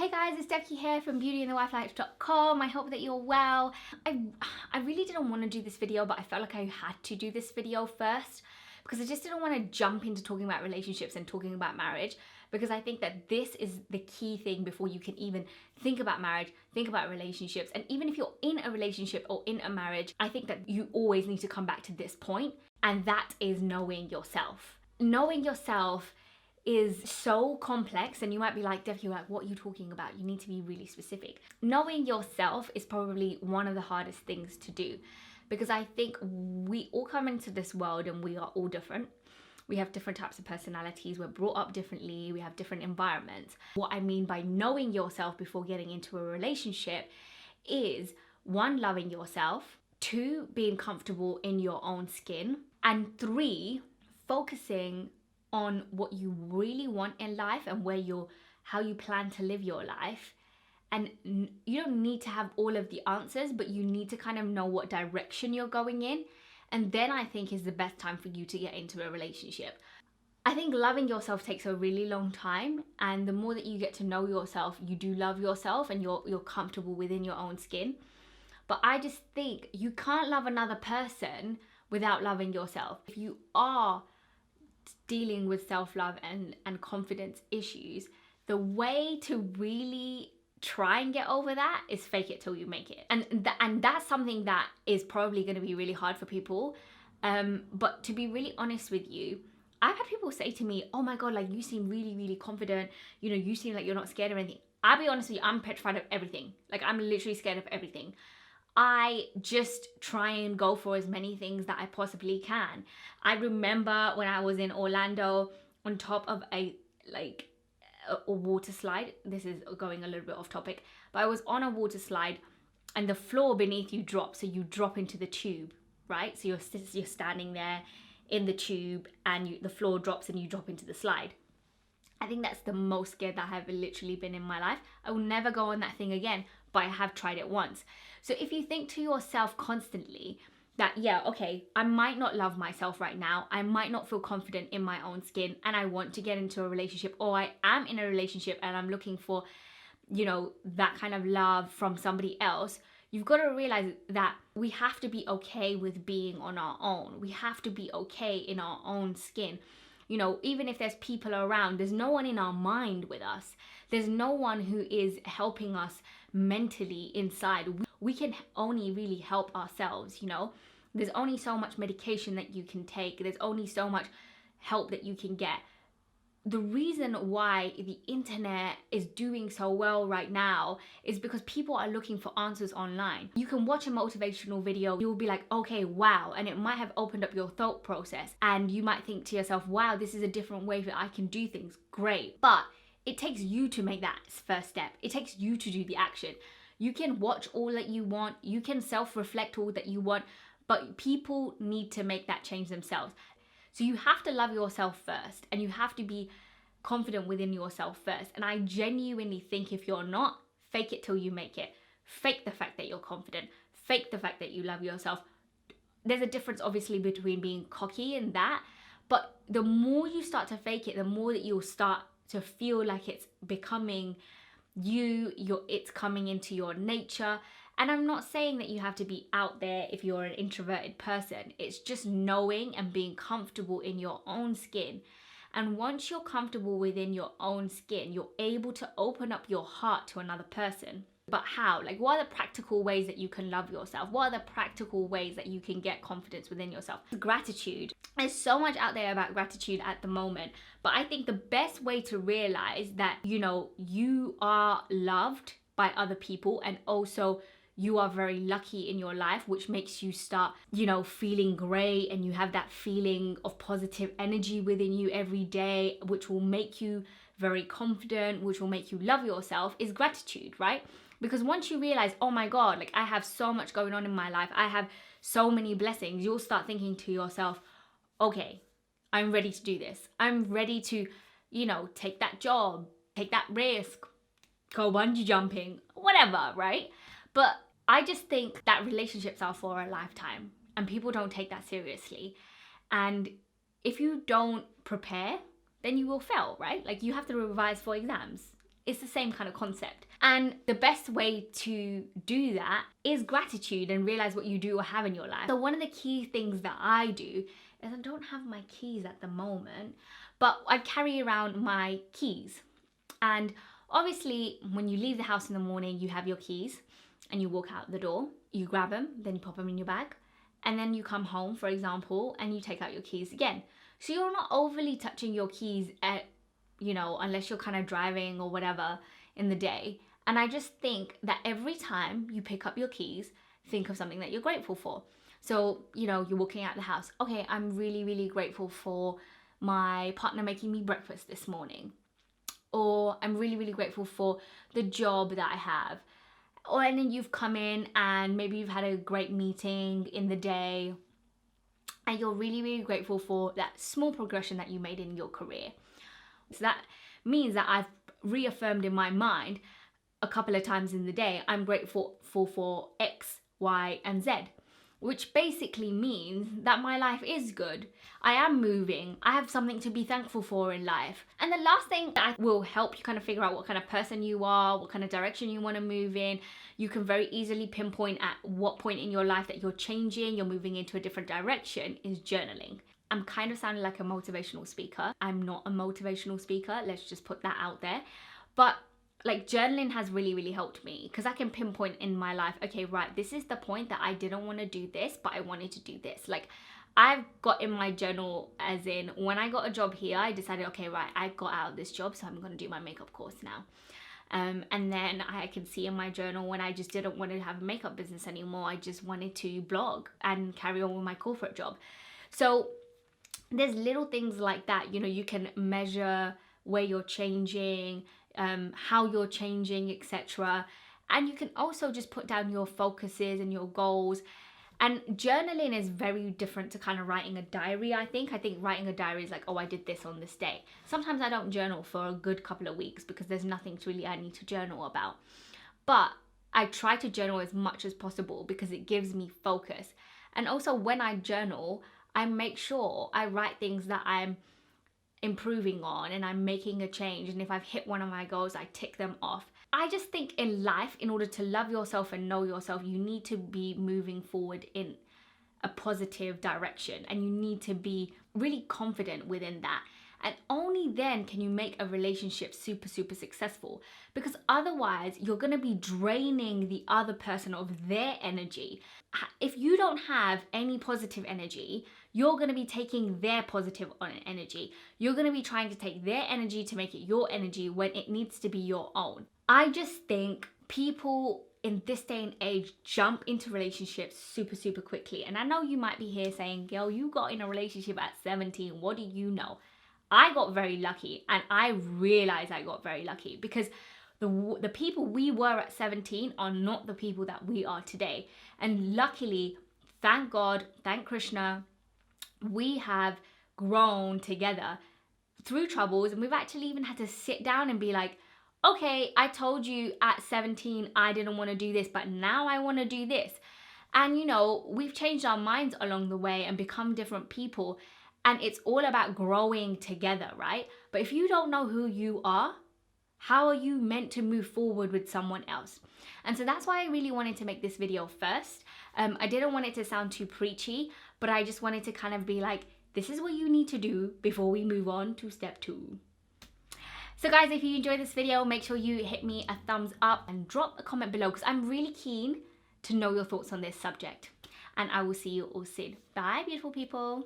Hey guys, it's Decky here from beautyandthewifelife.com. I hope that you're well. I really didn't want to do this video, but I felt like I had to do this video first because I just didn't want to jump into talking about relationships and talking about marriage, because I think that this is the key thing before you can even think about marriage, think about relationships. And even if you're in a relationship or in a marriage, I think that you always need to come back to this point, and that is knowing yourself. Knowing yourself is so complex, and you might be like, Dev, you're like, what are you talking about? You need to be really specific. Knowing yourself is probably one of the hardest things to do, because I think we all come into this world and we are all different. We have different types of personalities, we're brought up differently, we have different environments. What I mean by knowing yourself before getting into a relationship is 1, loving yourself, 2, being comfortable in your own skin, and 3, focusing on what you really want in life and how you plan to live your life. And you don't need to have all of the answers, but you need to kind of know what direction you're going in. And then I think is the best time for you to get into a relationship. I think loving yourself takes a really long time, and the more that you get to know yourself, you do love yourself and you're comfortable within your own skin. But I just think you can't love another person without loving yourself. If you are dealing with self-love and confidence issues, the way to really try and get over that is fake it till you make it. And that's something that is probably going to be really hard for people. But to be really honest with you, I've had people say to me, oh my God, like you seem really, really confident. You know, you seem like you're not scared of anything. I'll be honest with you, I'm petrified of everything. Like I'm literally scared of everything. I just try and go for as many things that I possibly can. I remember when I was in Orlando on top of a water slide. This is going a little bit off topic, but I was on a water slide and the floor beneath you drops, so you drop into the tube, right? So you're standing there in the tube and the floor drops and you drop into the slide. I think that's the most scared that I have literally been in my life. I will never go on that thing again, but I have tried it once. So if you think to yourself constantly that, yeah, okay, I might not love myself right now, I might not feel confident in my own skin, and I want to get into a relationship, or I am in a relationship and I'm looking for, you know, that kind of love from somebody else, you've got to realize that we have to be okay with being on our own. We have to be okay in our own skin. You know, even if there's people around, there's no one in our mind with us. There's no one who is helping us mentally inside. We can only really help ourselves, you know. There's only so much medication that you can take. There's only so much help that you can get. The reason why the internet is doing so well right now is because people are looking for answers online. You can watch a motivational video, you'll be like, okay, wow, and it might have opened up your thought process, and you might think to yourself, wow, this is a different way that I can do things. Great. But it takes you to make that first step. It takes you to do the action. You can watch all that you want, you can self-reflect all that you want, but people need to make that change themselves. So you have to love yourself first, and you have to be confident within yourself first. And I genuinely think if you're not, fake it till you make it. Fake the fact that you're confident. Fake the fact that you love yourself. There's a difference obviously between being cocky and that, but the more you start to fake it, the more that you'll start to feel like it's becoming it's coming into your nature. And I'm not saying that you have to be out there if you're an introverted person. It's just knowing and being comfortable in your own skin. And once you're comfortable within your own skin, you're able to open up your heart to another person. But how? Like, what are the practical ways that you can love yourself? What are the practical ways that you can get confidence within yourself? Gratitude. There's so much out there about gratitude at the moment. But I think the best way to realize that, you know, you are loved by other people, and also you are very lucky in your life, which makes you start, you know, feeling great, and you have that feeling of positive energy within you every day, which will make you very confident, which will make you love yourself, is gratitude, right? Because once you realize, oh my God, like I have so much going on in my life, I have so many blessings, you'll start thinking to yourself, okay, I'm ready to do this. I'm ready to, you know, take that job, take that risk, go bungee jumping, whatever, right? But I just think that relationships are for a lifetime, and people don't take that seriously. And if you don't prepare, then you will fail, right? Like you have to revise for exams. It's the same kind of concept. And the best way to do that is gratitude and realize what you do or have in your life. So one of the key things that I do is I don't have my keys at the moment, but I carry around my keys. And obviously when you leave the house in the morning, you have your keys and you walk out the door, you grab them, then you pop them in your bag. And then you come home, for example, and you take out your keys again. So you're not overly touching your keys at, unless you're kind of driving or whatever in the day. And I just think that every time you pick up your keys, think of something that you're grateful for. So, you're walking out the house. Okay, I'm really, really grateful for my partner making me breakfast this morning. Or I'm really, really grateful for the job that I have. And then you've come in and maybe you've had a great meeting in the day and you're really, really grateful for that small progression that you made in your career. So that means that I've reaffirmed in my mind a couple of times in the day, I'm grateful for X, Y, and Z, which basically means that my life is good. I am moving. I have something to be thankful for in life. And the last thing that will help you kind of figure out what kind of person you are, what kind of direction you want to move in. You can very easily pinpoint at what point in your life that you're changing, you're moving into a different direction, is journaling. I'm kind of sounding like a motivational speaker. I'm not a motivational speaker. Let's just put that out there. But like journaling has really, really helped me because I can pinpoint in my life, okay, right, this is the point that I didn't want to do this, but I wanted to do this. Like I've got in my journal, as in when I got a job here, I decided, okay, right, I got out of this job, so I'm going to do my makeup course now. And then I can see in my journal when I just didn't want to have a makeup business anymore, I just wanted to blog and carry on with my corporate job. So there's little things like that, you can measure where you're changing, how you're changing, etc. And you can also just put down your focuses and your goals. And journaling is very different to kind of writing a diary, I think. I think writing a diary is like, oh, I did this on this day. Sometimes I don't journal for a good couple of weeks because there's nothing really I need to journal about. But I try to journal as much as possible because it gives me focus. And also when I journal, I make sure I write things that I'm improving on and I'm making a change. And if I've hit one of my goals, I tick them off. I just think in life, in order to love yourself and know yourself, you need to be moving forward in a positive direction and you need to be really confident within that. And only then can you make a relationship super, super successful, because otherwise you're going to be draining the other person of their energy. If you don't have any positive energy, you're going to be taking their positive energy. You're going to be trying to take their energy to make it your energy when it needs to be your own. I just think people in this day and age jump into relationships super, super quickly. And I know you might be here saying, girl, you got in a relationship at 17. What do you know? I got very lucky, and I realized I got very lucky because the people we were at 17 are not the people that we are today. And luckily, thank God, thank Krishna, we have grown together through troubles, and we've actually even had to sit down and be like, okay, I told you at 17 I didn't want to do this, but now I want to do this. And we've changed our minds along the way and become different people. And it's all about growing together, right? But if you don't know who you are, how are you meant to move forward with someone else? And so that's why I really wanted to make this video first. I didn't want it to sound too preachy, but I just wanted to kind of be like, this is what you need to do before we move on to step 2. So guys, if you enjoyed this video, make sure you hit me a thumbs up and drop a comment below because I'm really keen to know your thoughts on this subject. And I will see you all soon. Bye, beautiful people.